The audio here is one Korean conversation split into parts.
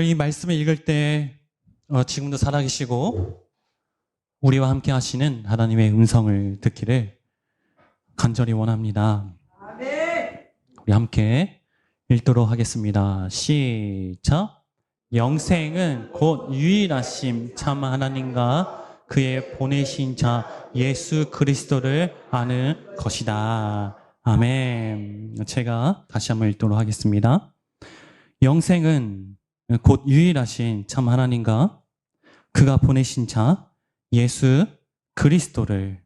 오늘 이 말씀을 읽을 때 지금도 살아계시고 우리와 함께 하시는 하나님의 음성을 듣기를 간절히 원합니다. 우리 함께 읽도록 하겠습니다. 시작. 영생은 곧 유일하심 참 하나님과 그의 보내신 자 예수 그리스도를 아는 것이다. 아멘. 제가 다시 한번 읽도록 하겠습니다. 영생은 곧 유일하신 참 하나님과 그가 보내신 자 예수 그리스도를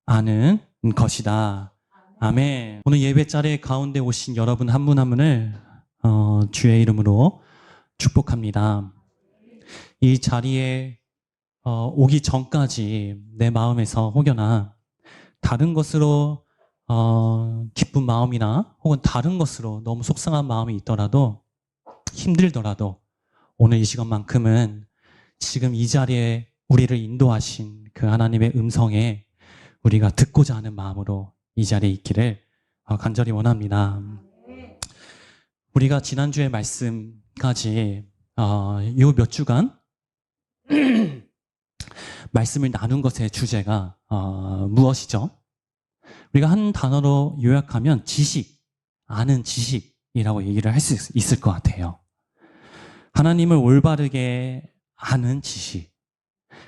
아는 것이다. 아멘. 오늘 예배 자리 가운데 오신 여러분 한 분 한 분을 주의 이름으로 축복합니다. 이 자리에 오기 전까지 내 마음에서 혹여나 다른 것으로 기쁜 마음이나 혹은 다른 것으로 너무 속상한 마음이 있더라도 힘들더라도 오늘 이 시간만큼은 지금 이 자리에 우리를 인도하신 그 하나님의 음성에 우리가 듣고자 하는 마음으로 이 자리에 있기를 간절히 원합니다. 우리가 지난주의 말씀까지 요 몇 주간 말씀을 나눈 것의 주제가 무엇이죠? 우리가 한 단어로 요약하면 지식, 아는 지식이라고 얘기를 할 수 있을 것 같아요. 하나님을 올바르게 아는 지식.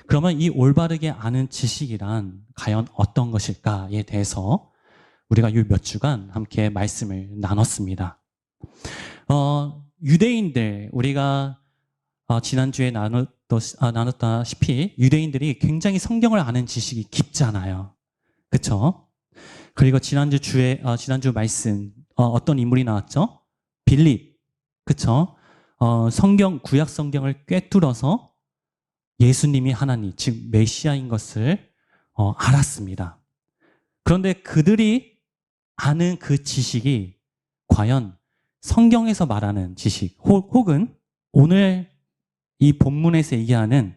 그러면 이 올바르게 아는 지식이란 과연 어떤 것일까에 대해서 우리가 요 몇 주간 함께 말씀을 나눴습니다. 유대인들, 우리가 지난주에 나눴다시피 유대인들이 굉장히 성경을 아는 지식이 깊잖아요. 그렇죠? 그리고 지난주 말씀 어떤 인물이 나왔죠? 빌립. 그렇죠? 구약 성경을 꿰뚫어서 예수님이 하나님, 즉 메시아인 것을 알았습니다. 그런데 그들이 아는 그 지식이 과연 성경에서 말하는 지식 혹은 오늘 이 본문에서 얘기하는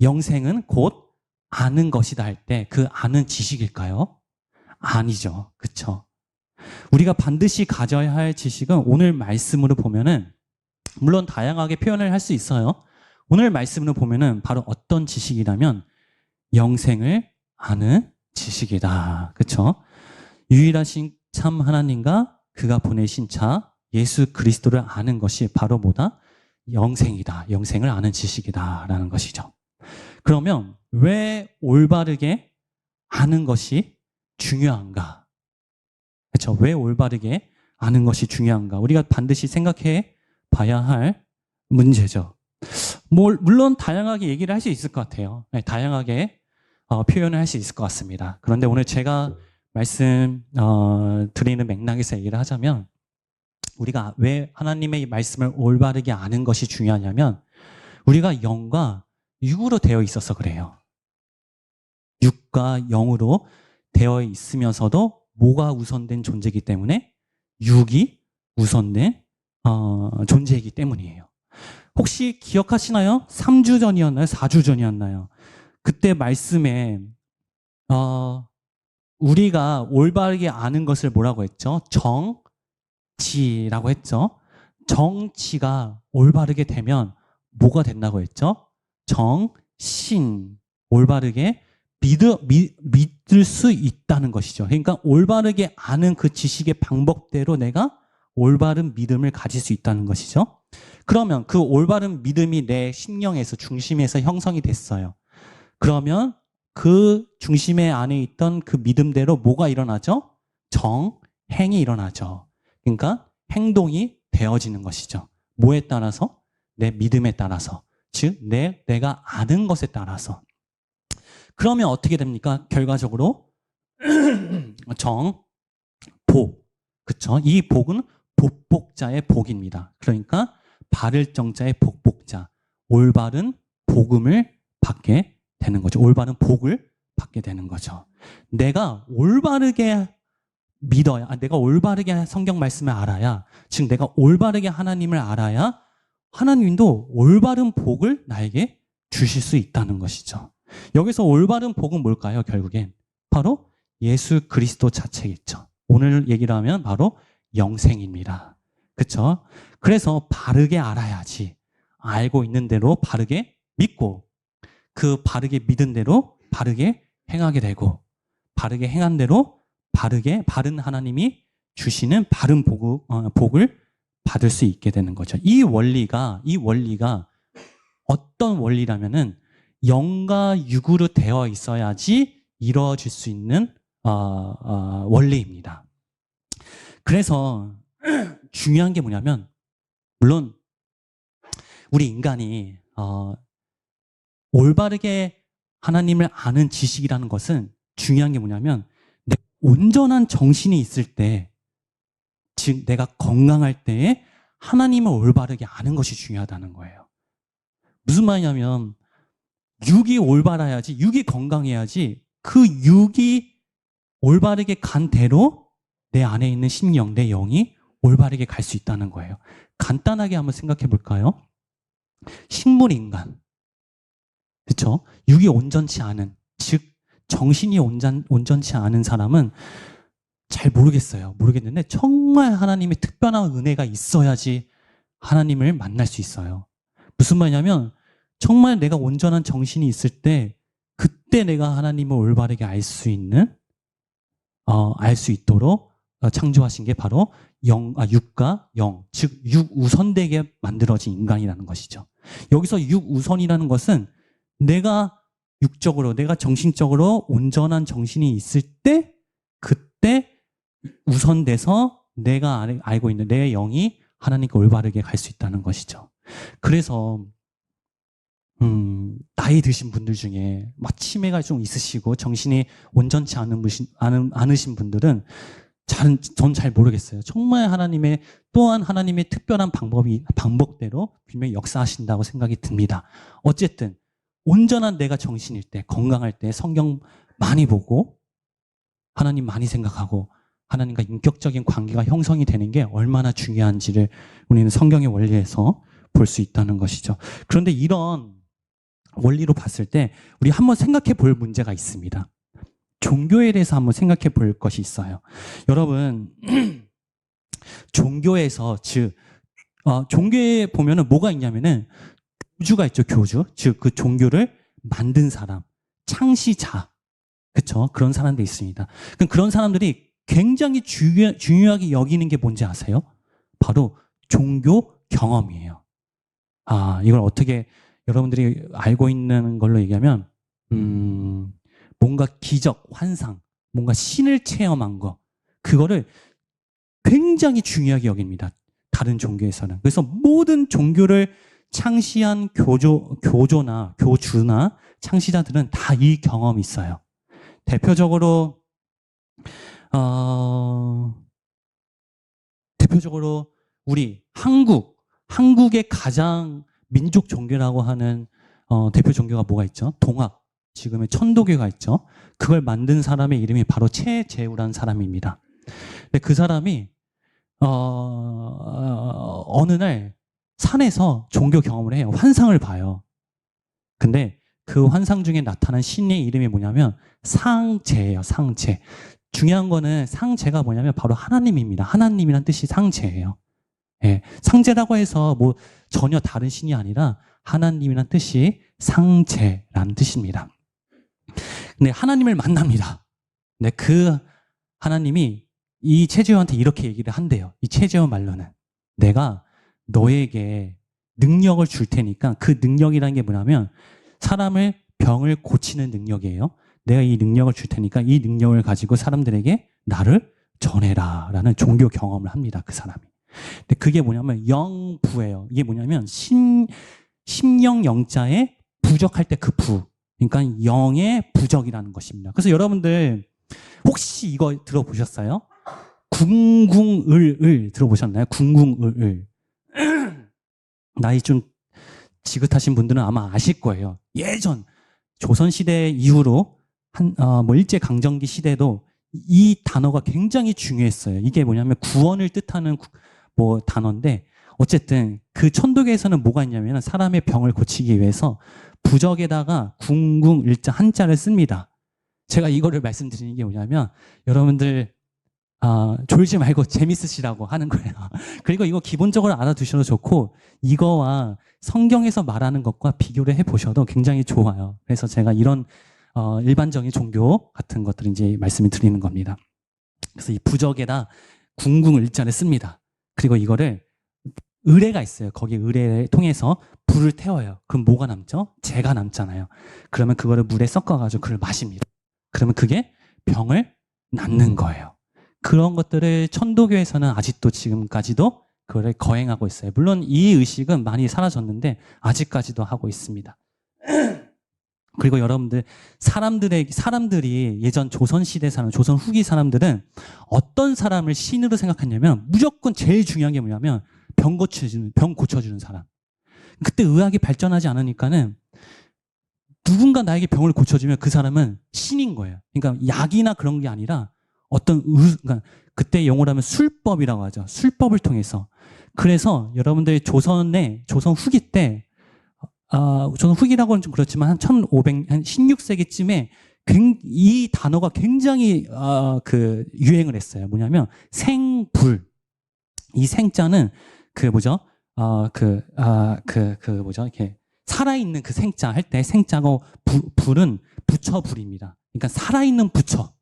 영생은 곧 아는 것이다 할 때 그 아는 지식일까요? 아니죠. 그렇죠? 우리가 반드시 가져야 할 지식은 오늘 말씀으로 보면은 물론 다양하게 표현을 할 수 있어요. 오늘 말씀으로 보면은 바로 어떤 지식이라면 영생을 아는 지식이다. 그렇죠? 유일하신 참 하나님과 그가 보내신 자 예수 그리스도를 아는 것이 바로 뭐다? 영생이다. 영생을 아는 지식이다라는 것이죠. 그러면 왜 올바르게 아는 것이 중요한가? 그렇죠? 왜 올바르게 아는 것이 중요한가? 우리가 반드시 생각해 봐야 할 문제죠. 물론 다양하게 얘기를 할 수 있을 것 같아요. 네, 다양하게 표현을 할 수 있을 것 같습니다. 그런데 오늘 제가 말씀 드리는 맥락에서 얘기를 하자면 우리가 왜 하나님의 말씀을 올바르게 아는 것이 중요하냐면 우리가 영과 육으로 되어 있어서 그래요. 육과 영으로 되어 있으면서도 뭐가 우선된 존재이기 때문에 육이 우선된 존재이기 때문이에요. 혹시 기억하시나요? 3주 전이었나요? 4주 전이었나요? 그때 말씀에 우리가 올바르게 아는 것을 뭐라고 했죠? 정치라고 했죠. 정치가 올바르게 되면 뭐가 된다고 했죠? 정신, 올바르게 믿을 수 있다는 것이죠. 그러니까 올바르게 아는 그 지식의 방법대로 내가 올바른 믿음을 가질 수 있다는 것이죠. 그러면 그 올바른 믿음이 내 심령에서 중심에서 형성이 됐어요. 그러면 그 중심의 안에 있던 그 믿음대로 뭐가 일어나죠? 정행이 일어나죠. 그러니까 행동이 되어지는 것이죠. 뭐에 따라서? 내 믿음에 따라서. 즉 내가 아는 것에 따라서. 그러면 어떻게 됩니까? 결과적으로 복. 그렇죠? 이 복은 복복자의 복입니다. 그러니까 바를 정자의 복복자. 올바른 복음을 받게 되는 거죠. 올바른 복을 받게 되는 거죠. 내가 올바르게 믿어야, 내가 올바르게 성경 말씀을 알아야, 즉 내가 올바르게 하나님을 알아야 하나님도 올바른 복을 나에게 주실 수 있다는 것이죠. 여기서 올바른 복은 뭘까요? 결국엔 바로 예수 그리스도 자체겠죠. 오늘 얘기를 하면 바로 영생입니다. 그렇죠? 그래서 바르게 알아야지 알고 있는 대로 바르게 믿고 그 바르게 믿은 대로 바르게 행하게 되고 바르게 행한 대로 바른 하나님이 주시는 바른 복을 받을 수 있게 되는 거죠. 이 원리가 어떤 원리라면은 영과 육으로 되어 있어야지 이루어질 수 있는 원리입니다. 그래서 중요한 게 뭐냐면 물론 우리 인간이 올바르게 하나님을 아는 지식이라는 것은 중요한 게 뭐냐면 내 온전한 정신이 있을 때, 즉 내가 건강할 때에 하나님을 올바르게 아는 것이 중요하다는 거예요. 무슨 말이냐면 육이 올바라야지, 육이 건강해야지 그 육이 올바르게 간 대로 내 안에 있는 심령, 내 영이 올바르게 갈 수 있다는 거예요. 간단하게 한번 생각해 볼까요? 식물인간, 그렇죠? 육이 온전치 않은, 즉 정신이 온전치 않은 사람은 잘 모르겠는데 정말 하나님의 특별한 은혜가 있어야지 하나님을 만날 수 있어요. 무슨 말이냐면 정말 내가 온전한 정신이 있을 때 그때 내가 하나님을 올바르게 알 수 있도록 창조하신 게 바로 육과 영, 즉 육우선되게 만들어진 인간이라는 것이죠. 여기서 육우선이라는 것은 내가 육적으로, 내가 정신적으로 온전한 정신이 있을 때 그때 우선돼서 내가 알고 있는 내 영이 하나님께 올바르게 갈 수 있다는 것이죠. 그래서 나이 드신 분들 중에 막 치매가 좀 있으시고 정신이 온전치 않으신 분들은 전 잘 모르겠어요. 정말 또한 하나님의 특별한 방법대로 분명히 역사하신다고 생각이 듭니다. 어쨌든 온전한 내가 정신일 때, 건강할 때 성경 많이 보고 하나님 많이 생각하고 하나님과 인격적인 관계가 형성이 되는 게 얼마나 중요한지를 우리는 성경의 원리에서 볼 수 있다는 것이죠. 그런데 이런 원리로 봤을 때 우리 한번 생각해 볼 문제가 있습니다. 종교에 대해서 한번 생각해 볼 것이 있어요. 여러분, 종교에서 종교에 보면은 뭐가 있냐면은 교주가 있죠, 교주. 즉 그 종교를 만든 사람, 창시자, 그렇죠? 그런 사람들이 있습니다. 그런 사람들이 굉장히 중요하게 여기는 게 뭔지 아세요? 바로 종교 경험이에요. 이걸 어떻게 여러분들이 알고 있는 걸로 얘기하면 뭔가 기적, 환상, 뭔가 신을 체험한 거, 그거를 굉장히 중요하게 여깁니다. 다른 종교에서는. 그래서 모든 종교를 창시한 교주나 창시자들은 다 이 경험이 있어요. 대표적으로 우리 한국의 가장 민족 종교라고 하는 대표 종교가 뭐가 있죠? 동학, 지금의 천도교가 있죠. 그걸 만든 사람의 이름이 바로 최재우라는 사람입니다. 근데 그 사람이 어느 날 산에서 종교 경험을 해요. 환상을 봐요. 근데 그 환상 중에 나타난 신의 이름이 뭐냐면 상제예요. 상제. 중요한 거는 상제가 뭐냐면 바로 하나님입니다. 하나님이란 뜻이 상제예요. 예, 상제라고 해서 뭐 전혀 다른 신이 아니라 하나님이란 뜻이 상제라는 뜻입니다. 근데 하나님을 만납니다. 근데 그 하나님이 이 최재우한테 이렇게 얘기를 한대요. 이 최재우 말로는 내가 너에게 능력을 줄 테니까, 그 능력이라는 게 뭐냐면 사람을 병을 고치는 능력이에요. 내가 이 능력을 줄 테니까 이 능력을 가지고 사람들에게 나를 전해라 라는 종교 경험을 합니다. 그 사람이. 근데 그게 뭐냐면 영부예요. 이게 뭐냐면 심령 영자에 부적할 때 그 부. 그러니까 영의 부적이라는 것입니다. 그래서 여러분들 혹시 이거 들어보셨어요? 궁궁을을 들어보셨나요? 궁궁을을. 나이 좀 지긋하신 분들은 아마 아실 거예요. 예전 조선시대 이후로 일제강점기 시대도 이 단어가 굉장히 중요했어요. 이게 뭐냐면 구원을 뜻하는 단어인데, 어쨌든 그 천도교에서는 뭐가 있냐면 사람의 병을 고치기 위해서 부적에다가 궁궁을자 한자를 씁니다. 제가 이거를 말씀드리는 게 뭐냐면 여러분들 졸지 말고 재밌으시라고 하는 거예요. 그리고 이거 기본적으로 알아두셔도 좋고 이거와 성경에서 말하는 것과 비교를 해보셔도 굉장히 좋아요. 그래서 제가 이런 일반적인 종교 같은 것들을 이제 말씀을 드리는 겁니다. 그래서 이 부적에다 궁궁을자를 씁니다. 그리고 이거를 의뢰가 있어요. 거기 의뢰를 통해서 불을 태워요. 그럼 뭐가 남죠? 재가 남잖아요. 그러면 그거를 물에 섞어가지고 그걸 마십니다. 그러면 그게 병을 낫는 거예요. 그런 것들을 천도교에서는 아직도 지금까지도 그거를 거행하고 있어요. 물론 이 의식은 많이 사라졌는데 아직까지도 하고 있습니다. 그리고 여러분들 사람들이 예전 조선시대 사람, 조선 후기 사람들은 어떤 사람을 신으로 생각했냐면 무조건 제일 중요한 게 뭐냐면 병 고쳐주는 사람. 그때 의학이 발전하지 않으니까는 누군가 나에게 병을 고쳐주면 그 사람은 신인 거예요. 그러니까 약이나 그런 게 아니라 그러니까 그때 용어로 하면 술법이라고 하죠. 술법을 통해서. 그래서 여러분들이 조선 후기 때 조선 후기라고는 좀 그렇지만 한 16세기쯤에 이 단어가 굉장히 유행을 했어요. 뭐냐면 생불. 이 생자는 이렇게 살아있는 그 생자 할 때 생자고 불은 부처불입니다. 그러니까 살아있는 부처.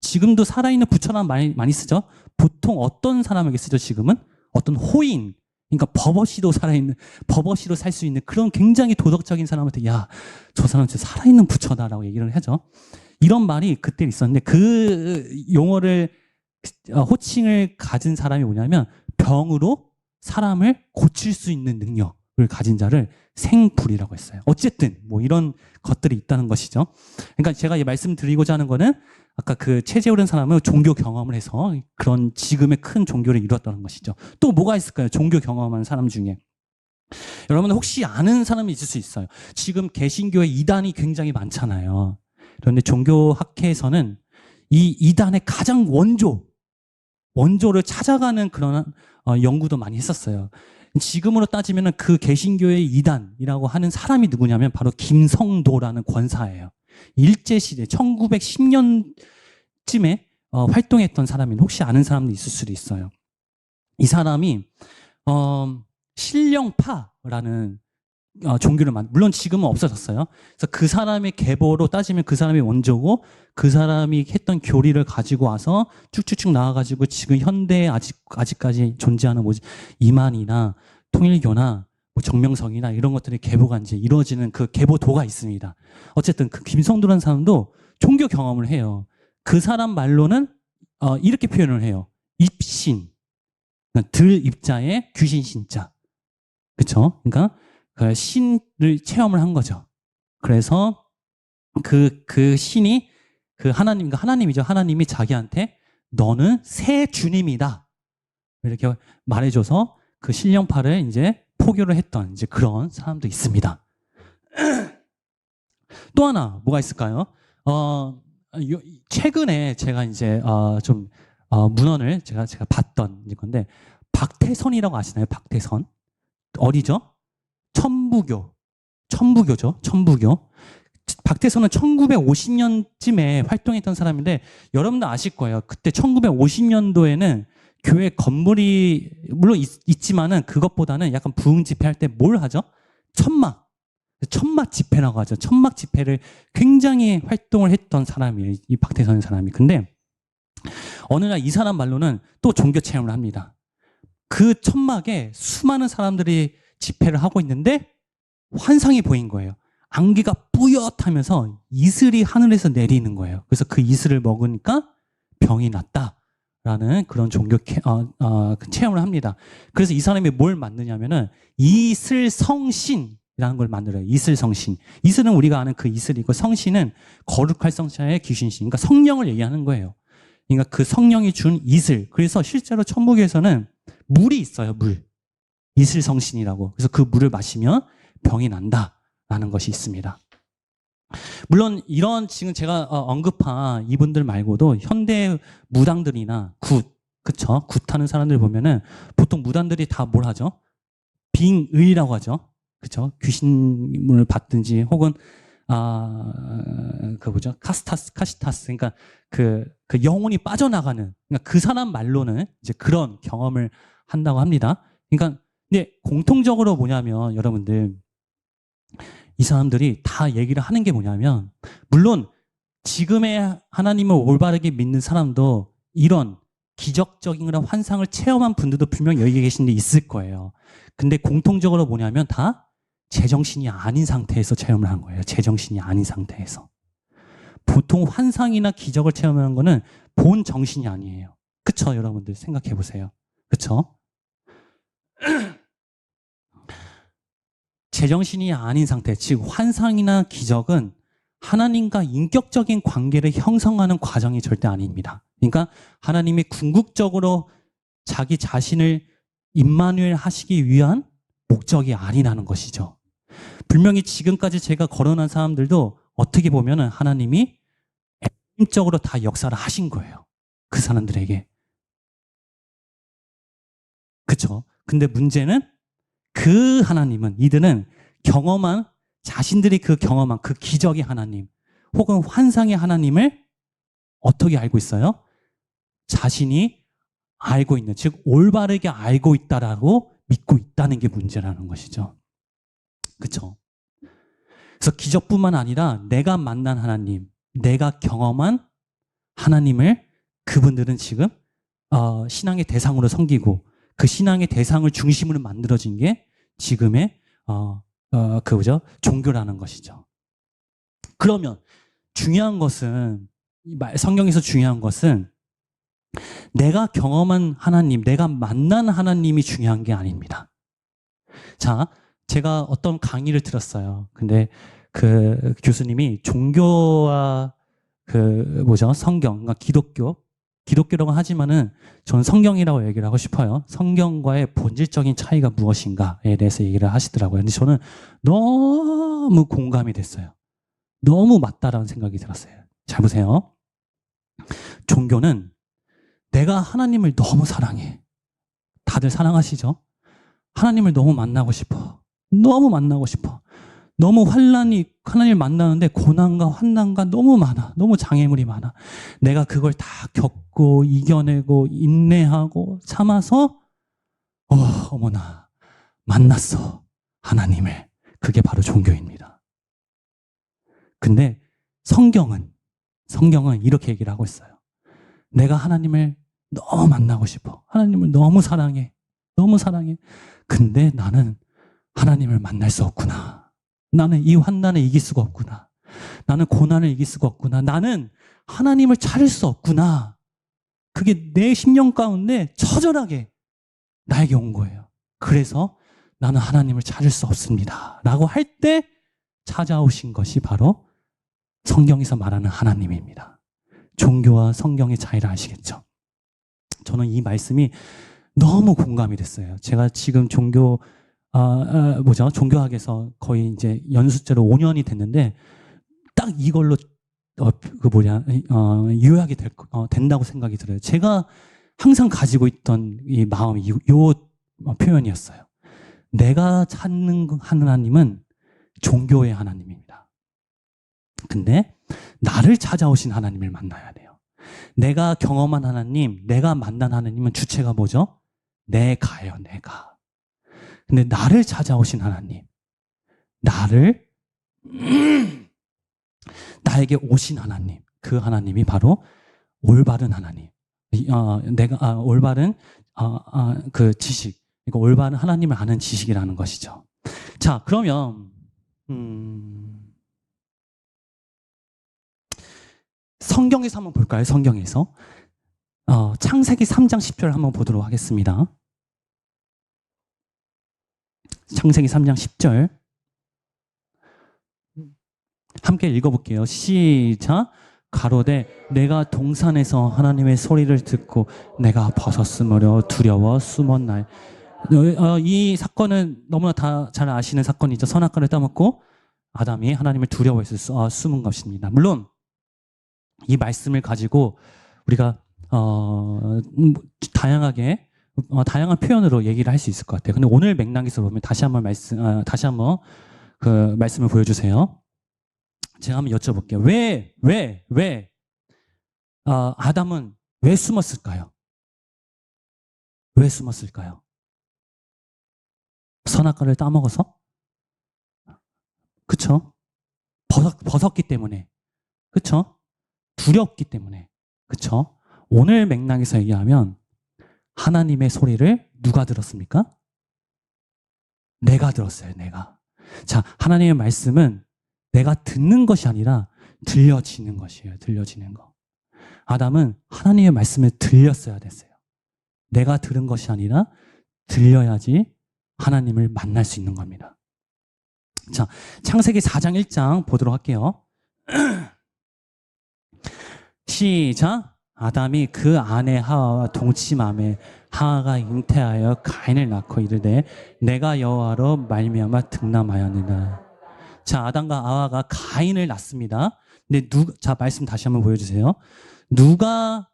지금도 살아있는 부처라는 말 많이 쓰죠. 보통 어떤 사람에게 쓰죠, 지금은? 어떤 호인. 그러니까 버버시로 살 수 있는 그런 굉장히 도덕적인 사람한테 야, 저 사람 진짜 살아있는 부처다라고 얘기를 하죠. 이런 말이 그때 있었는데 그 용어를 호칭을 가진 사람이 뭐냐면 병으로 사람을 고칠 수 있는 능력을 가진 자를 생불이라고 했어요. 어쨌든 뭐 이런 것들이 있다는 것이죠. 그러니까 제가 말씀드리고자 하는 거는 아까 그 체제오른 사람은 종교 경험을 해서 그런 지금의 큰 종교를 이루었다는 것이죠. 또 뭐가 있을까요? 종교 경험한 사람 중에. 여러분 혹시 아는 사람이 있을 수 있어요. 지금 개신교의 이단이 굉장히 많잖아요. 그런데 종교학회에서는 이 이단의 가장 원조를 찾아가는 그런 연구도 많이 했었어요. 지금으로 따지면 그 개신교의 이단이라고 하는 사람이 누구냐면 바로 김성도라는 권사예요. 일제시대 1910년쯤에 활동했던 사람인데 혹시 아는 사람도 있을 수도 있어요. 이 사람이 신령파라는 종교를 물론 지금은 없어졌어요. 그래서 그 사람의 계보로 따지면 그 사람이 원조고 그 사람이 했던 교리를 가지고 와서 쭉쭉쭉 나와가지고 지금 현대에 아직까지 존재하는 이만이나 통일교나 정명성이나 이런 것들이 계보가 이제 이루어지는 그 계보도가 있습니다. 어쨌든 그 김성도라는 사람도 종교 경험을 해요. 그 사람 말로는 이렇게 표현을 해요. 입신, 그러니까 들 입자에 귀신 신자, 그렇죠? 그러니까 그 신을 체험을 한 거죠. 그래서 그 신이 하나님이죠. 하나님이 자기한테 너는 새 주님이다 이렇게 말해줘서 그 신령파를 이제 포교를 했던 이제 그런 사람도 있습니다. 또 하나 뭐가 있을까요? 최근에 제가 이제 문헌을 제가 봤던 건데 박태선이라고 아시나요? 박태선 어디죠? 천부교죠. 천부교. 박태선은 1950년쯤에 활동했던 사람인데 여러분도 아실 거예요. 그때 1950년도에는 교회 건물이 물론 있지만은 그것보다는 약간 부흥 집회할 때 뭘 하죠? 천막 집회라고 하죠. 천막 집회를 굉장히 활동을 했던 사람이에요. 이 박태선 사람이. 근데 어느 날 이 사람 말로는 또 종교 체험을 합니다. 그 천막에 수많은 사람들이 집회를 하고 있는데 환상이 보인 거예요. 안개가 뿌옇하면서 이슬이 하늘에서 내리는 거예요. 그래서 그 이슬을 먹으니까 병이 났다라는 그런 종교 체험을 합니다. 그래서 이 사람이 뭘 만드냐면은 이슬성신이라는 걸 만들어요. 이슬성신. 이슬은 우리가 아는 그 이슬이고 성신은 거룩할 성자의 귀신신. 그러니까 성령을 얘기하는 거예요. 그러니까 그 성령이 준 이슬. 그래서 실제로 천부교에서는 물이 있어요. 이슬성신이라고. 그래서 그 물을 마시면 병이 난다라는 것이 있습니다. 물론 이런 지금 제가 언급한 이분들 말고도 현대 무당들이나 그쵸? 굿하는 사람들 보면은 보통 무당들이 다 뭘 하죠? 빙의라고 하죠. 그쵸? 귀신문을 받든지 혹은 그 뭐죠? 카시타스. 그러니까 그 영혼이 빠져나가는, 그러니까 그 사람 말로는 이제 그런 경험을 한다고 합니다. 그러니까, 근데 공통적으로 뭐냐면, 여러분들, 이 사람들이 다 얘기를 하는 게 뭐냐면, 물론 지금의 하나님을 올바르게 믿는 사람도 이런 기적적인 그런 환상을 체험한 분들도 분명 여기 계신 데 있을 거예요. 근데 공통적으로 뭐냐면 다 제정신이 아닌 상태에서 체험을 한 거예요. 제정신이 아닌 상태에서. 보통 환상이나 기적을 체험하는 거는 본 정신이 아니에요. 그쵸? 여러분들 생각해 보세요. 그쵸? 제정신이 아닌 상태, 즉 환상이나 기적은 하나님과 인격적인 관계를 형성하는 과정이 절대 아닙니다. 그러니까 하나님이 궁극적으로 자기 자신을 임마누엘 하시기 위한 목적이 아니라는 것이죠. 분명히 지금까지 제가 거론한 사람들도 어떻게 보면은 하나님이 핵심적으로 다 역사를 하신 거예요. 그 사람들에게. 그쵸? 근데 문제는 그 하나님은, 이들은 경험한, 자신들이 그 경험한 그 기적의 하나님 혹은 환상의 하나님을 어떻게 알고 있어요? 자신이 알고 있는, 즉 올바르게 알고 있다라고 믿고 있다는 게 문제라는 것이죠. 그렇죠? 그래서 기적뿐만 아니라 내가 만난 하나님, 내가 경험한 하나님을 그분들은 지금 신앙의 대상으로 섬기고, 그 신앙의 대상을 중심으로 만들어진 게 지금의 그죠? 종교라는 것이죠. 그러면 중요한 것은, 성경에서 중요한 것은 내가 경험한 하나님, 내가 만난 하나님이 중요한 게 아닙니다. 자, 제가 어떤 강의를 들었어요. 근데 그 교수님이 종교와 그 뭐죠? 성경, 그러니까 기독교라고 하지만은 저는 성경이라고 얘기를 하고 싶어요. 성경과의 본질적인 차이가 무엇인가에 대해서 얘기를 하시더라고요. 근데 저는 너무 공감이 됐어요. 너무 맞다라는 생각이 들었어요. 잘 보세요. 종교는 내가 하나님을 너무 사랑해. 다들 사랑하시죠? 하나님을 너무 만나고 싶어. 너무 만나고 싶어. 너무 하나님을 만나는데 고난과 환난과 너무 많아. 너무 장애물이 많아. 내가 그걸 다 겪고 이겨내고 인내하고 참아서 어머나 만났어. 하나님을. 그게 바로 종교입니다. 근데 성경은 이렇게 얘기를 하고 있어요. 내가 하나님을 너무 만나고 싶어. 하나님을 너무 사랑해. 너무 사랑해. 근데 나는 하나님을 만날 수 없구나. 나는 이 환난을 이길 수가 없구나. 나는 고난을 이길 수가 없구나. 나는 하나님을 찾을 수 없구나. 그게 내 심령 가운데 처절하게 나에게 온 거예요. 그래서 나는 하나님을 찾을 수 없습니다. 라고 할 때 찾아오신 것이 바로 성경에서 말하는 하나님입니다. 종교와 성경의 차이를 아시겠죠? 저는 이 말씀이 너무 공감이 됐어요. 제가 지금 종교학에서 거의 이제 연수제로 5년이 됐는데 딱 이걸로 요약이 된다고 생각이 들어요. 제가 항상 가지고 있던 이 마음이 요 표현이었어요. 내가 찾는 하나님은 종교의 하나님입니다. 근데 나를 찾아오신 하나님을 만나야 돼요. 내가 경험한 하나님, 내가 만난 하나님은 주체가 뭐죠? 내가요, 내가. 근데 나를 찾아오신 하나님, 나에게 오신 하나님, 그 하나님이 바로 올바른 하나님. 올바른 그 지식, 그러니까 올바른 하나님을 아는 지식이라는 것이죠. 자, 그러면 성경에서 한번 볼까요? 성경에서 창세기 3장 10절 한번 보도록 하겠습니다. 창세기 3장 10절 함께 읽어볼게요. 시작. 가로되 내가 동산에서 하나님의 소리를 듣고 내가 벗었으므로 두려워 숨었나이. 이 사건은 너무나 다 잘 아시는 사건이죠. 선악과를 따먹고 아담이 하나님을 두려워해서 숨은 것입니다. 물론 이 말씀을 가지고 우리가 다양한 표현으로 얘기를 할 수 있을 것 같아요. 근데 오늘 맥락에서 보면 다시 한번 그 말씀을 보여주세요. 제가 한번 여쭤볼게요. 왜 아담은 왜 숨었을까요? 왜 숨었을까요? 선악과를 따먹어서? 그쵸? 벗었기 때문에. 그쵸? 두렵기 때문에. 그쵸? 오늘 맥락에서 얘기하면 하나님의 소리를 누가 들었습니까? 내가 들었어요, 내가. 자, 하나님의 말씀은 내가 듣는 것이 아니라 들려지는 것이에요, 들려지는 거. 아담은 하나님의 말씀을 들렸어야 됐어요. 내가 들은 것이 아니라 들려야지 하나님을 만날 수 있는 겁니다. 자, 창세기 4장 1장 보도록 할게요. 시작. 아담이 그 아내 하와와 동침하매 하와가 잉태하여 가인을 낳고 이르되 내가 여호와로 말미암아 득남하였느니라. 자, 아담과 하와가 가인을 낳습니다. 근데 자, 말씀 다시 한번 보여주세요. 누가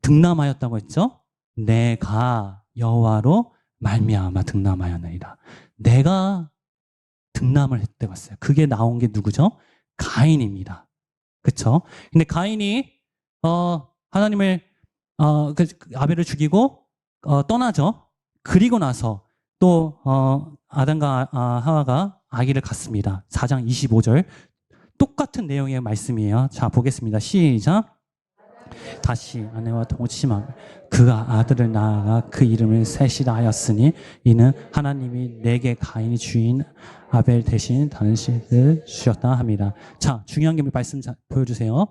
득남하였다고 했죠? 내가 여호와로 말미암아 득남하였느니라. 내가 득남을 했다고 했어요. 그게 나온 게 누구죠? 가인입니다. 그쵸? 근데 가인이 하나님을 아벨을 죽이고 떠나죠. 그리고 나서 또 아담과 하와가 아기를 갖습니다. 4장 25절 똑같은 내용의 말씀이에요. 자, 보겠습니다. 시작. 다시 아내와 동침하며 그가 아들을 낳아 그 이름을 셋이라 하였으니 이는 하나님이 내게 가인이 주인 아벨 대신 다른 씨를 주셨다 합니다. 자, 중요한 게 말씀 보여주세요.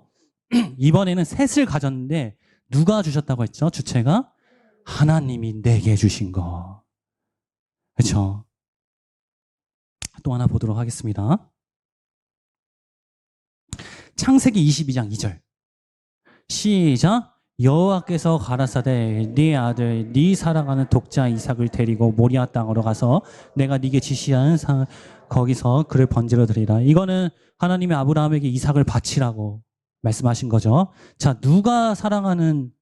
이번에는 셋을 가졌는데 누가 주셨다고 했죠? 주체가 하나님이 내게 주신 거. 그렇죠? 또 하나 보도록 하겠습니다. 창세기 22장 2절 시작. 여호와께서 가라사대 네 아들 네 사랑하는 독자 이삭을 데리고 모리아 땅으로 가서 내가 네게 지시한 거기서 그를 번제로 드리라. 이거는 하나님이 아브라함에게 이삭을 바치라고 말씀하신 거죠. 자, 누가 사랑하는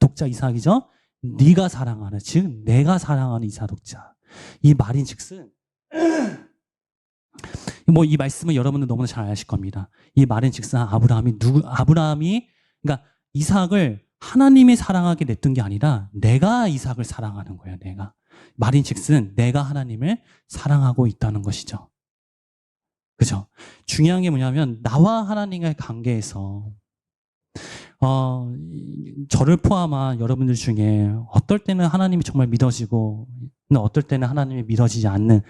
독자 이삭이죠? 네가 사랑하는, 즉 내가 사랑하는 이삭 독자. 이 말인즉슨 뭐 이 말씀은 여러분들 너무나 잘 아실 겁니다. 이 말인즉슨 아브라함이 그러니까 이삭을 하나님이 사랑하게 냈던 게 아니라 내가 이삭을 사랑하는 거예요. 내가. 말인즉슨 내가 하나님을 사랑하고 있다는 것이죠. 그죠? 중요한 게 뭐냐면 나와 하나님의 관계에서 저를 포함한 여러분들 중에 어떨 때는 하나님이 정말 믿어지고 어떨 때는 하나님이 믿어지지 않는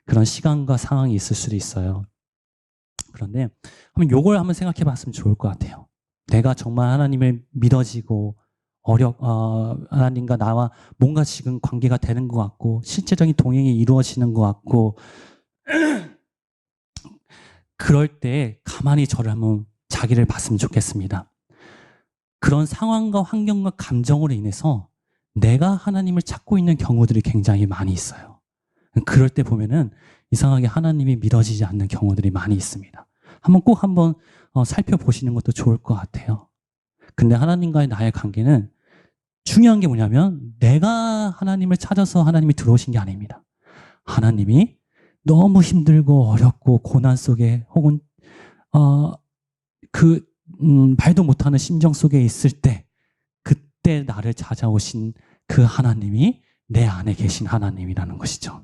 그런 시간과 상황이 있을 수도 있어요. 그런데 한번 요걸 한번 생각해 봤으면 좋을 것 같아요. 내가 정말 하나님을 믿어지고 하나님과 나와 뭔가 지금 관계가 되는 것 같고 실제적인 동행이 이루어지는 것 같고 그럴 때 가만히 저를 한번 자기를 봤으면 좋겠습니다. 그런 상황과 환경과 감정으로 인해서 내가 하나님을 찾고 있는 경우들이 굉장히 많이 있어요. 그럴 때 보면은 이상하게 하나님이 믿어지지 않는 경우들이 많이 있습니다. 꼭 한번 살펴보시는 것도 좋을 것 같아요. 근데 하나님과의 나의 관계는 중요한 게 뭐냐면 내가 하나님을 찾아서 하나님이 들어오신 게 아닙니다. 하나님이 너무 힘들고 어렵고 고난 속에 혹은 말도 못하는 심정 속에 있을 때 그때 나를 찾아오신 그 하나님이 내 안에 계신 하나님이라는 것이죠.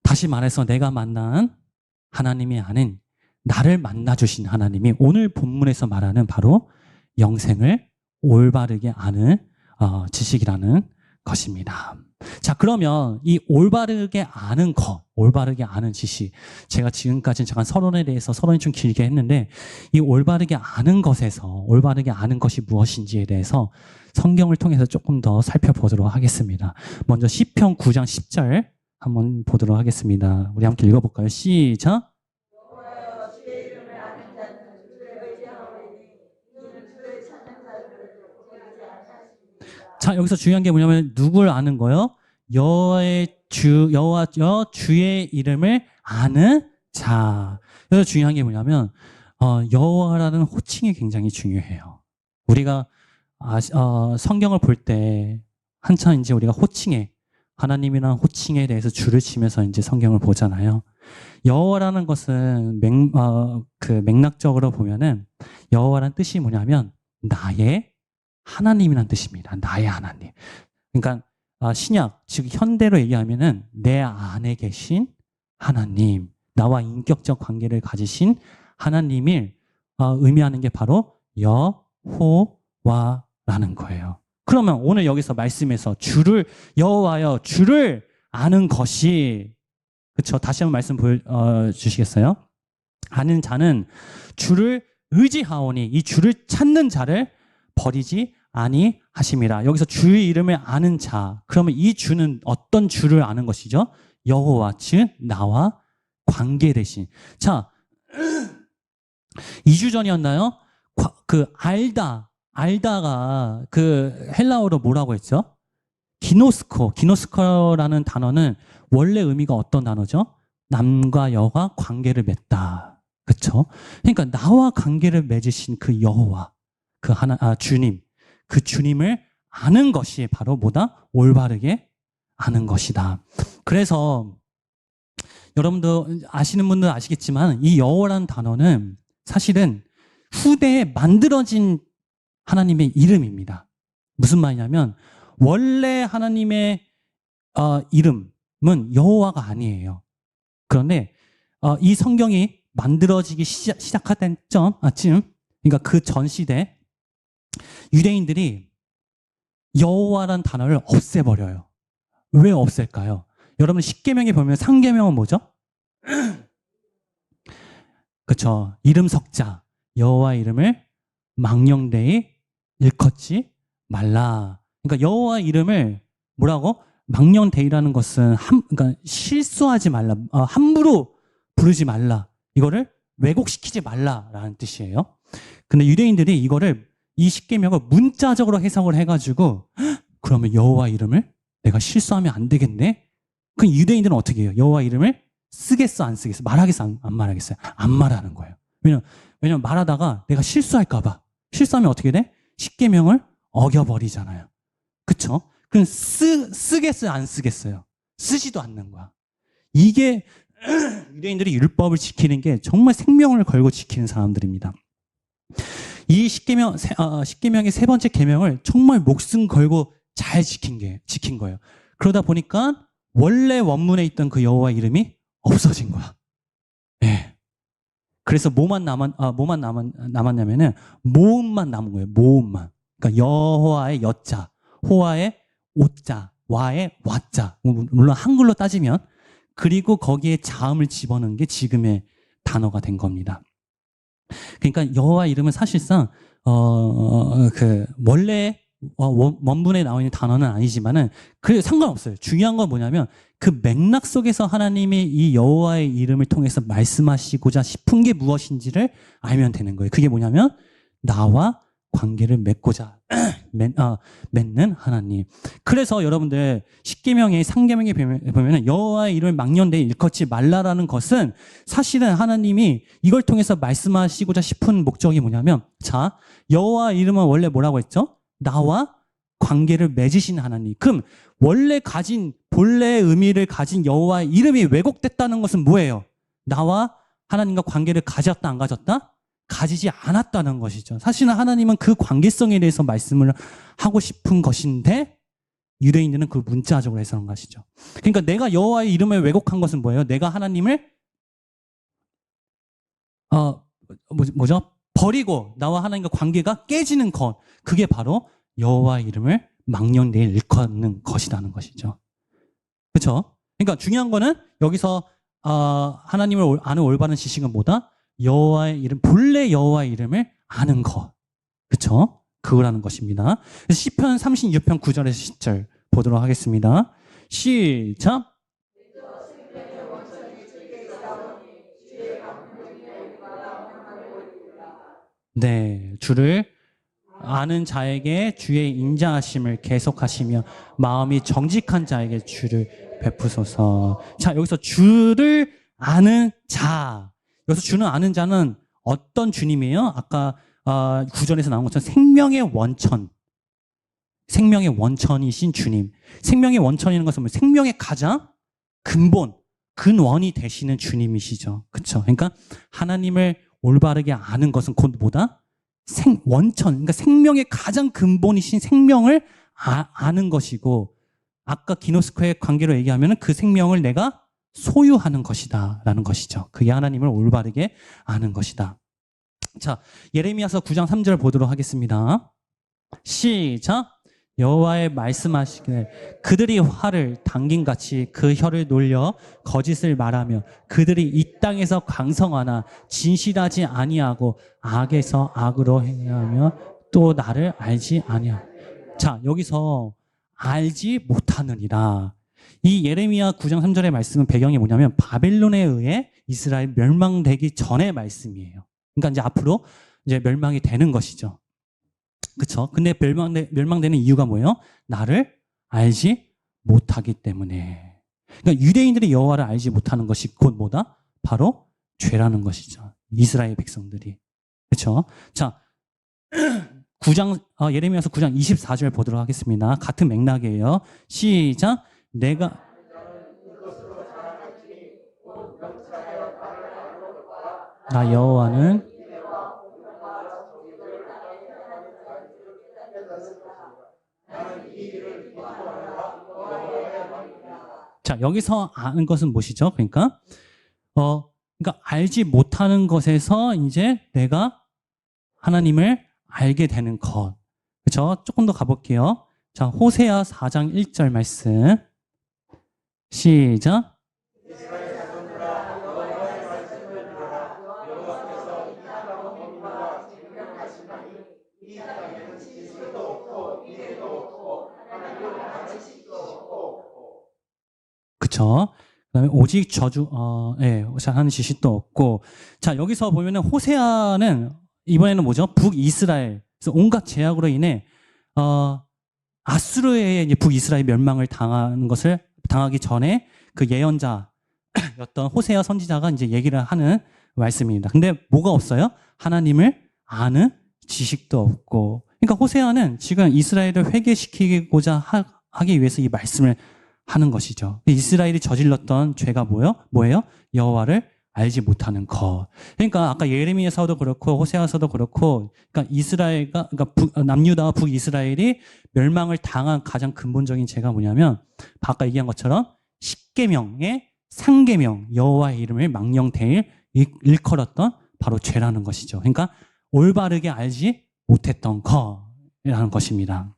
다시 말해서 내가 만난 하나님이 아닌 나를 만나주신 하나님이 오늘 본문에서 말하는 바로 영생을 올바르게 아는 지식이라는 것입니다. 자, 그러면 이 올바르게 아는 것, 올바르게 아는 지식. 제가 지금까지는 잠깐 서론에 대해서 서론이 좀 길게 했는데 이 올바르게 아는 것에서 올바르게 아는 것이 무엇인지에 대해서 성경을 통해서 조금 더 살펴보도록 하겠습니다. 먼저 시편 9장 10절 한번 보도록 하겠습니다. 우리 함께 읽어볼까요? 시작. 자, 여기서 중요한 게 뭐냐면 누굴 아는 거요? 여호와 주의 이름을 아는 자. 여기서 중요한 게 뭐냐면 여호와라는 호칭이 굉장히 중요해요. 우리가 성경을 볼 때 한참 이제 우리가 호칭에 하나님이라는 호칭에 대해서 줄을 치면서 이제 성경을 보잖아요. 여호와라는 것은 맥락적으로 보면은 여호와라는 뜻이 뭐냐면 나의 하나님이라는 뜻입니다. 나의 하나님. 그러니까 신약, 즉 현대로 얘기하면은 내 안에 계신 하나님, 나와 인격적 관계를 가지신 하나님을 의미하는 게 바로 여호와라는 거예요. 그러면 오늘 여기서 말씀에서 여호와여 주를 아는 것이, 그렇죠? 다시 한번 말씀 보여주시겠어요? 아는 자는 주를 의지하오니 이 주를 찾는 자를 버리지 아니하심이라. 여기서 주의 이름을 아는 자, 그러면 이 주는 어떤 주를 아는 것이죠? 여호와, 즉 나와 관계되신. 자, 2주 전이었나요? 알다가 그 헬라어로 뭐라고 했죠? 기노스코라는 단어는 원래 의미가 어떤 단어죠? 남과 여가 관계를 맺다. 그렇죠? 그러니까 나와 관계를 맺으신 그 여호와, 주님, 그 주님을 아는 것이 바로 뭐다? 올바르게 아는 것이다. 그래서 여러분도 아시는 분들 아시겠지만 이 여호와라는 단어는 사실은 후대에 만들어진 하나님의 이름입니다. 무슨 말이냐면 원래 하나님의 이름은 여호와가 아니에요. 그런데 이 성경이 만들어지기 시작한 쯤, 그러니까 그 전 시대 유대인들이 여호와라는 단어를 없애버려요. 왜 없앨까요? 여러분 십계명에 보면 상계명은 뭐죠? 그렇죠. 이름 석자, 여호와 이름을 망령되이 일컫지 말라. 그러니까 여호와 이름을 뭐라고? 망령되이라는 것은 그러니까 실수하지 말라, 함부로 부르지 말라. 이거를 왜곡시키지 말라라는 뜻이에요. 근데 유대인들이 이 십계명을 문자적으로 해석을 해가지고 그러면 여호와 이름을 내가 실수하면 안 되겠네. 그 유대인들은 어떻게 해요? 여호와 이름을 쓰겠어, 안 쓰겠어? 말하겠어, 안 말하겠어요? 안 말하는 거예요. 왜냐면 말하다가 내가 실수할까봐. 실수하면 어떻게 돼? 십계명을 어겨버리잖아요. 그쵸? 그럼 쓰겠어요, 안 쓰겠어요? 쓰지도 않는 거야. 이게 유대인들이 율법을 지키는 게 정말 생명을 걸고 지키는 사람들입니다. 이 십계명의 세 번째 계명을 정말 목숨 걸고 잘 지킨 거예요. 그러다 보니까 원래 원문에 있던 그 여호와 이름이 없어진 거야. 네. 그래서 뭐만 남았냐면은 모음만 남은 거예요. 모음만. 그러니까 여호와의 여자, 호와의 오자, 와의 와자. 물론 한글로 따지면, 그리고 거기에 자음을 집어넣은 게 지금의 단어가 된 겁니다. 그러니까 여호와 이름은 사실상 원래 원문에 나와 있는 단어는 아니지만은 그 상관없어요. 중요한 건 뭐냐면 그 맥락 속에서 하나님이 이 여호와의 이름을 통해서 말씀하시고자 싶은 게 무엇인지를 알면 되는 거예요. 그게 뭐냐면 나와 관계를 맺고자 맺는 하나님. 그래서 여러분들 십계명의 상계명에 보면은 여호와의 이름을 망령되이 일컫지 말라라는 것은 사실은 하나님이 이걸 통해서 말씀하시고자 싶은 목적이 뭐냐면, 자, 여호와 이름은 원래 뭐라고 했죠? 나와 관계를 맺으신 하나님. 그럼 원래 본래의 의미를 가진 여호와의 이름이 왜곡됐다는 것은 뭐예요? 나와 하나님과 관계를 가졌다, 안 가졌다? 가지지 않았다는 것이죠. 사실은 하나님은 그 관계성에 대해서 말씀을 하고 싶은 것인데 유대인들은 그걸 문자적으로 해석한 것이죠. 그러니까 내가 여호와의 이름을 왜곡한 것은 뭐예요? 내가 하나님을 버리고 나와 하나님과 관계가 깨지는 것, 그게 바로 여호와의 이름을 망령되이 일컫는 것이라는 것이죠. 그렇죠? 그러니까 중요한 거는 여기서 하나님을 아는 올바른 지식은 뭐다? 여호와의 이름, 본래 여호와의 이름을 아는 것. 그렇죠? 그거라는 것입니다. 시편 36편 9절에서 10절 보도록 하겠습니다. 시작. 네, 주를 아는 자에게 주의 인자하심을 계속하시며 마음이 정직한 자에게 주를 베푸소서. 자, 여기서 주를 아는 자. 여기서 주는 아는 자는 어떤 주님이에요? 아까 구절에서 나온 것처럼 생명의 원천. 생명의 원천이신 주님. 생명의 원천이라는 것은 생명의 가장 근본, 근원이 되시는 주님이시죠. 그렇죠? 그러니까 하나님을 올바르게 아는 것은 곧 뭐다? 원천, 그러니까 생명의 가장 근본이신 생명을 아는 것이고, 아까 기노스코의 관계로 얘기하면 그 생명을 내가 소유하는 것이다 라는 것이죠. 그게 하나님을 올바르게 아는 것이다. 자, 예레미야서 9장 3절 보도록 하겠습니다. 시작. 여호와의 말씀하시기를 그들이 활을 당김같이 그 혀를 놀려 거짓을 말하며 그들이 이 땅에서 강성하나 진실하지 아니하고 악에서 악으로 행하며 또 나를 알지 아니하고. 자, 여기서 알지 못하느니라. 이 예레미야 9장 3절의 말씀은 배경이 뭐냐면 바벨론에 의해 이스라엘 멸망되기 전의 말씀이에요. 그러니까 이제 앞으로 이제 멸망이 되는 것이죠. 그렇죠? 근데 멸망되는 이유가 뭐예요? 나를 알지 못하기 때문에. 그러니까 유대인들이 여호와를 알지 못하는 것이 곧 뭐다? 바로 죄라는 것이죠. 이스라엘 백성들이. 그렇죠? 자, 9장 예레미야서 9장 24절 보도록 하겠습니다. 같은 맥락이에요. 시작. 내가 나 여호와는 자, 여기서 아는 것은 무엇이죠? 그러니까 알지 못하는 것에서 이제 내가 하나님을 알게 되는 것. 그렇죠? 조금 더 가볼게요. 자, 호세아 4장 1절 말씀. 시작. 그렇죠? 그다음에 오직 하는 지식도 없고. 자, 여기서 보면은 호세아는 이번에는 뭐죠? 북이스라엘. 그래서 온갖 제약으로 인해 아수르의 이제 북이스라엘 멸망을 당하기 전에 그 예언자였던 호세아 선지자가 이제 얘기를 하는 말씀입니다. 근데 뭐가 없어요? 하나님을 아는 지식도 없고. 그러니까 호세아는 지금 이스라엘을 회개시키고자 하기 위해서 이 말씀을 하는 것이죠. 이스라엘이 저질렀던 죄가 뭐예요? 여호와를 알지 못하는 것. 그러니까 아까 예레미야서도 그렇고 호세아서도 그렇고, 그러니까 남유다와 북이스라엘이 멸망을 당한 가장 근본적인 죄가 뭐냐면 아까 얘기한 것처럼 10계명의 상계명 여호와의 이름을 망령되이 일컬었던 바로 죄라는 것이죠. 그러니까 올바르게 알지 못했던 거라는 것입니다.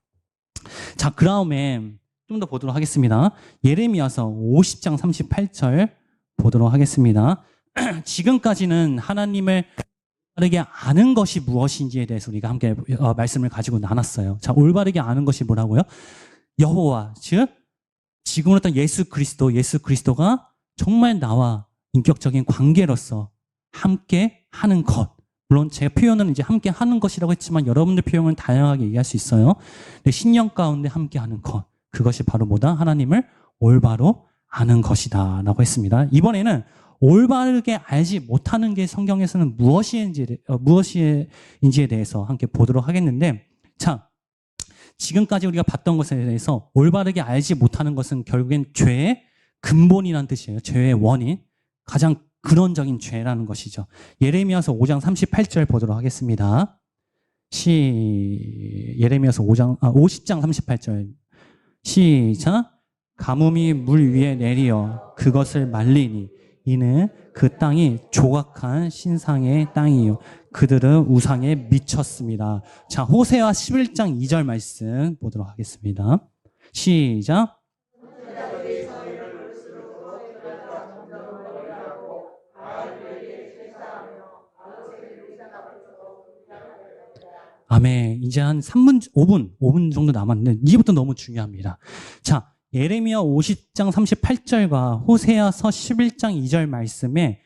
자, 그 다음에 좀 더 보도록 하겠습니다. 예레미야서 50장 38절 보도록 하겠습니다. 지금까지는 하나님을 올바르게 아는 것이 무엇인지에 대해서 우리가 함께 말씀을 가지고 나눴어요. 자, 올바르게 아는 것이 뭐라고요? 여호와, 즉 지금으로 어떤 예수 그리스도가 정말 나와 인격적인 관계로서 함께 하는 것. 물론 제 표현은 이제 함께 하는 것이라고 했지만 여러분들 표현은 다양하게 얘기할 수 있어요. 근데 신령 가운데 함께 하는 것. 그것이 바로 뭐다? 하나님을 올바로 아는 것이다 라고 했습니다. 이번에는 올바르게 알지 못하는 게 성경에서는 무엇인지에 대해서 함께 보도록 하겠는데, 자, 지금까지 우리가 봤던 것에 대해서 올바르게 알지 못하는 것은 결국엔 죄의 근본이라는 뜻이에요. 죄의 원인, 가장 근원적인 죄라는 것이죠. 예레미야서 5장 38절 보도록 하겠습니다. 예레미야서 50장 38절 시작. 가뭄이 물 위에 내리어 그것을 말리니 이는 그 땅이 조각한 신상의 땅이요 그들은 우상에 미쳤습니다. 자, 호세아 11장 2절 말씀 보도록 하겠습니다. 시작. 아멘. 이제 한 5분 정도 남았는데 이제부터 너무 중요합니다. 자, 예레미야 50장 38절과 호세아서 11장 2절 말씀에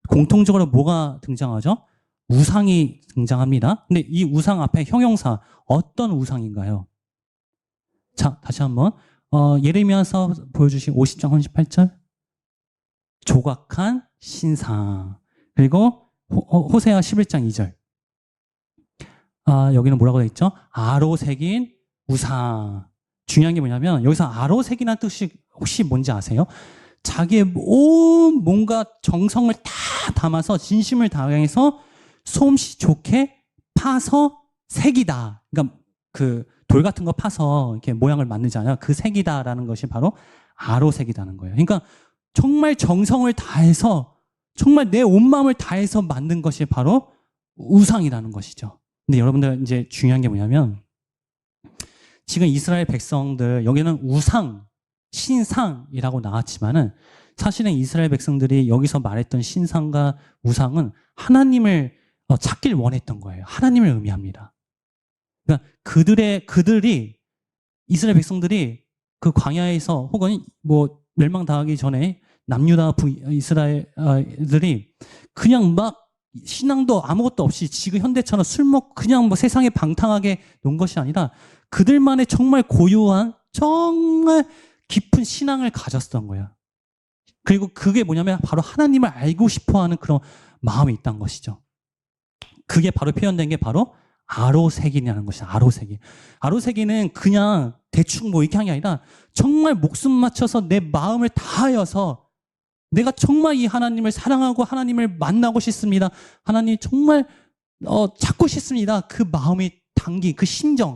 공통적으로 뭐가 등장하죠? 우상이 등장합니다. 근데 이 우상 앞에 형용사, 어떤 우상인가요? 자, 다시 한번 예레미야서 보여주신 50장 38절 조각한 신상, 그리고 호세아 11장 2절 여기는 뭐라고 되어 있죠? 아로 새긴 우상. 중요한 게 뭐냐면 여기서 아로색이라는 뜻이 혹시 뭔지 아세요? 자기의 온 뭔가 정성을 다 담아서 진심을 다해서 솜씨 좋게 파서 색이다. 그러니까 그 돌 같은 거 파서 이렇게 모양을 만들잖아요. 그 색이다라는 것이 바로 아로색이라는 거예요. 그러니까 정말 정성을 다해서 정말 내 온 마음을 다해서 만든 것이 바로 우상이라는 것이죠. 근데 여러분들 이제 중요한 게 뭐냐면 지금 이스라엘 백성들 여기는 우상, 신상이라고 나왔지만은 사실은 이스라엘 백성들이 여기서 말했던 신상과 우상은 하나님을 찾길 원했던 거예요. 하나님을 의미합니다. 그러니까 그들이 이스라엘 백성들이 그 광야에서 혹은 뭐 멸망당하기 전에 남유다 이스라엘들이 그냥 막 신앙도 아무것도 없이 지금 현대처럼 술 먹고 그냥 뭐 세상에 방탕하게 논 것이 아니라 그들만의 정말 고유한 정말 깊은 신앙을 가졌던 거예요. 그리고 그게 뭐냐면 바로 하나님을 알고 싶어하는 그런 마음이 있다는 것이죠. 그게 바로 표현된 게 바로 아로색이라는 것이죠. 아로색이. 아로색이는 그냥 대충 뭐 이렇게 한 게 아니라 정말 목숨 맞춰서 내 마음을 다하여서 내가 정말 이 하나님을 사랑하고 하나님을 만나고 싶습니다. 하나님 정말 찾고 싶습니다. 그 마음이 담긴 그 심정이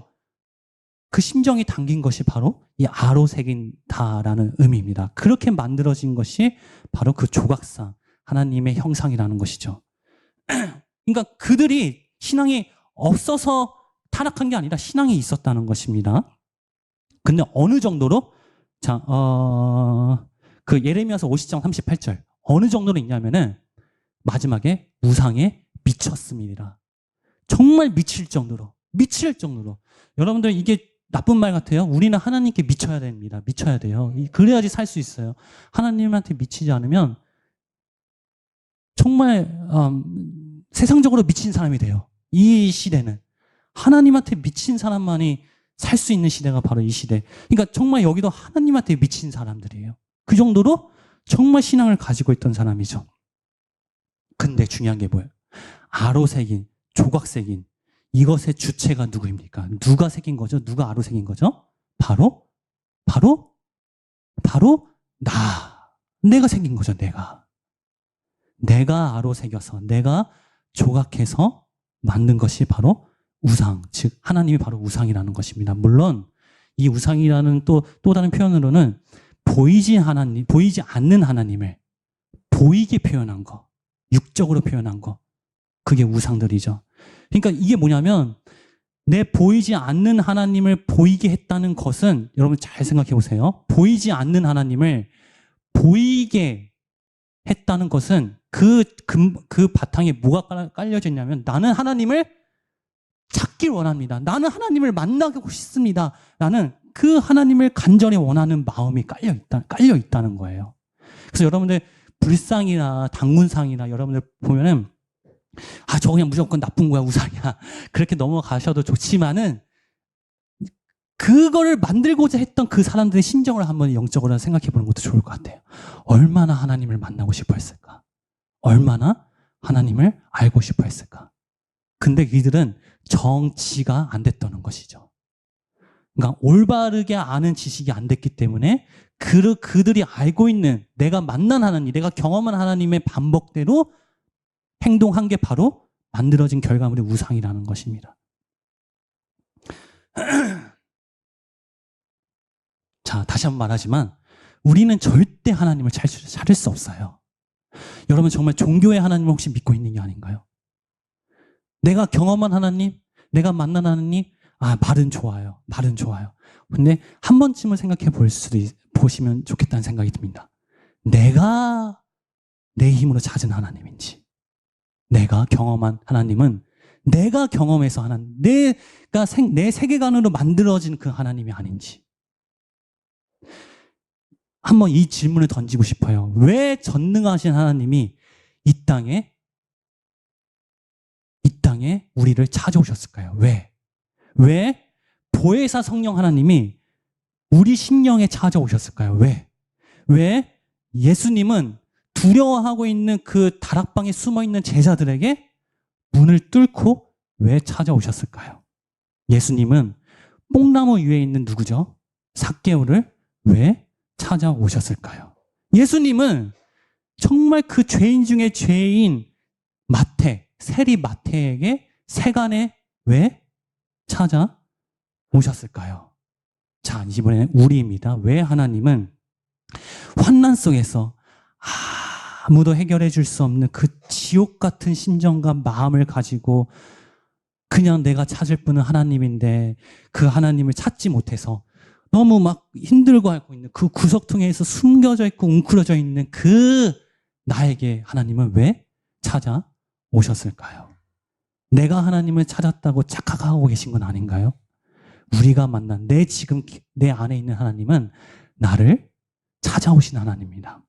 담긴 것이 바로 이 아로색이다라는 의미입니다. 그렇게 만들어진 것이 바로 그 조각상 하나님의 형상이라는 것이죠. 그러니까 그들이 신앙이 없어서 타락한 게 아니라 신앙이 있었다는 것입니다. 근데 어느 정도로 그 예레미야서 50장 38절 어느 정도로 있냐면은 마지막에 우상에 미쳤습니다. 정말 미칠 정도로 여러분들 이게 나쁜 말 같아요. 우리는 하나님께 미쳐야 됩니다. 미쳐야 돼요. 그래야지 살 수 있어요. 하나님한테 미치지 않으면 정말 세상적으로 미친 사람이 돼요. 이 시대는 하나님한테 미친 사람만이 살 수 있는 시대가 바로 이 시대. 그러니까 정말 여기도 하나님한테 미친 사람들이에요. 그 정도로 정말 신앙을 가지고 있던 사람이죠. 근데 중요한 게 뭐예요? 아로색인, 조각색인 이것의 주체가 누구입니까? 누가 색인 거죠? 누가 아로색인 거죠? 바로 나. 내가 생긴 거죠, 내가. 내가 아로색여서, 내가 조각해서 만든 것이 바로 우상, 즉 하나님이 바로 우상이라는 것입니다. 물론 이 우상이라는 또 다른 표현으로는 보이지 않는 하나님을 보이게 표현한 거, 육적으로 표현한 거, 그게 우상들이죠. 그러니까 이게 뭐냐면 내 보이지 않는 하나님을 보이게 했다는 것은 여러분 잘 생각해 보세요. 보이지 않는 하나님을 보이게 했다는 것은 그 바탕에 뭐가 깔려져 있냐면 나는 하나님을 찾길 원합니다. 나는 하나님을 만나고 싶습니다. 나는 그 하나님을 간절히 원하는 마음이 깔려 있다는 거예요. 그래서 여러분들 불상이나 당군상이나 여러분들 보면은 저거 그냥 무조건 나쁜 거야, 우상이야. 그렇게 넘어가셔도 좋지만은 그거를 만들고자 했던 그 사람들의 심정을 한번 영적으로 생각해 보는 것도 좋을 것 같아요. 얼마나 하나님을 만나고 싶어 했을까? 얼마나 하나님을 알고 싶어 했을까? 근데 이들은 정치가 안 됐다는 것이죠. 그러니까 올바르게 아는 지식이 안 됐기 때문에 그들이 알고 있는 내가 만난 하나님, 내가 경험한 하나님의 반복대로 행동한 게 바로 만들어진 결과물이 우상이라는 것입니다. 자, 다시 한번 말하지만 우리는 절대 하나님을 찾을 수 없어요. 여러분 정말 종교의 하나님을 혹시 믿고 있는 게 아닌가요? 내가 경험한 하나님, 내가 만난 하나님, 말은 좋아요. 말은 좋아요. 근데 한 번쯤은 생각해 보시면 좋겠다는 생각이 듭니다. 내가 내 힘으로 찾은 하나님인지, 내가 경험한 하나님은 내가 경험해서 하나님, 내 세계관으로 만들어진 그 하나님이 아닌지. 한번 이 질문을 던지고 싶어요. 왜 전능하신 하나님이 이 땅에 우리를 찾아오셨을까요? 왜 보혜사 성령 하나님이 우리 심령에 찾아오셨을까요? 왜 예수님은 두려워하고 있는 그 다락방에 숨어있는 제자들에게 문을 뚫고 왜 찾아오셨을까요? 예수님은 뽕나무 위에 있는 누구죠? 삭개오를 왜 찾아오셨을까요? 예수님은 정말 그 죄인 중에 죄인 마태, 세리 마태에게 세간에 왜 찾아오셨을까요? 자, 이번에는 우리입니다. 왜 하나님은 환난 속에서 아무도 해결해 줄 수 없는 그 지옥 같은 심정과 마음을 가지고 그냥 내가 찾을 분은 하나님인데 그 하나님을 찾지 못해서 너무 막 힘들고 앓고 있는 그 구석통에서 숨겨져 있고 웅크려져 있는 그 나에게 하나님은 왜 찾아오셨을까요? 내가 하나님을 찾았다고 착각하고 계신 건 아닌가요? 우리가 만난 지금 내 안에 있는 하나님은 나를 찾아오신 하나님입니다.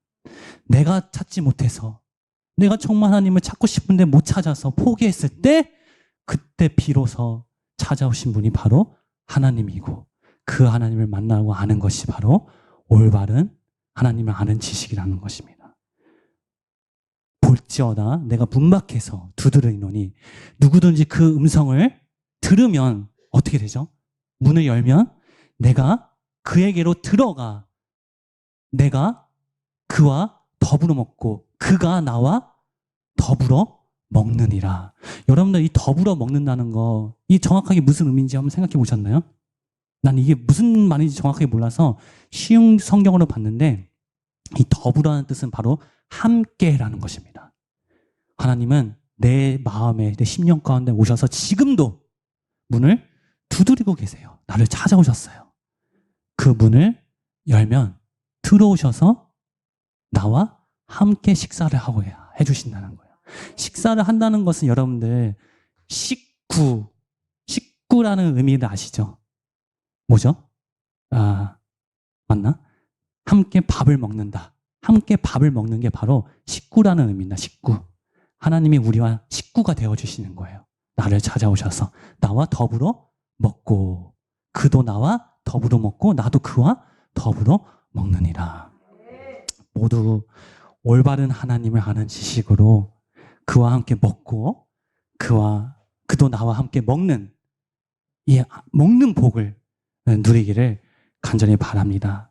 내가 찾지 못해서 내가 정말 하나님을 찾고 싶은데 못 찾아서 포기했을 때 그때 비로소 찾아오신 분이 바로 하나님이고 그 하나님을 만나고 아는 것이 바로 올바른 하나님을 아는 지식이라는 것입니다. 볼지어다 내가 문 밖에서 두드리노니 누구든지 그 음성을 들으면 어떻게 되죠? 문을 열면 내가 그에게로 들어가 내가 그와 더불어 먹고 그가 나와 더불어 먹느니라. 여러분들 이 더불어 먹는다는 거 이 정확하게 무슨 의미인지 한번 생각해 보셨나요? 난 이게 무슨 말인지 정확하게 몰라서 쉬운 성경으로 봤는데 이 더불어라는 뜻은 바로 함께라는 것입니다. 하나님은 내 마음에 내 심령 가운데 오셔서 지금도 문을 두드리고 계세요. 나를 찾아오셨어요. 그 문을 열면 들어오셔서 나와 함께 식사를 하고 해주신다는 거예요. 식사를 한다는 것은 여러분들 식구라는 의미를 아시죠? 뭐죠? 맞나? 함께 밥을 먹는다. 함께 밥을 먹는 게 바로 식구라는 의미입니다. 식구. 하나님이 우리와 식구가 되어주시는 거예요. 나를 찾아오셔서 나와 더불어 먹고 그도 나와 더불어 먹고 나도 그와 더불어 먹느니라. 모두 올바른 하나님을 아는 지식으로 그와 함께 먹고 그도 나와 함께 먹는 이 먹는 복을 누리기를 간절히 바랍니다.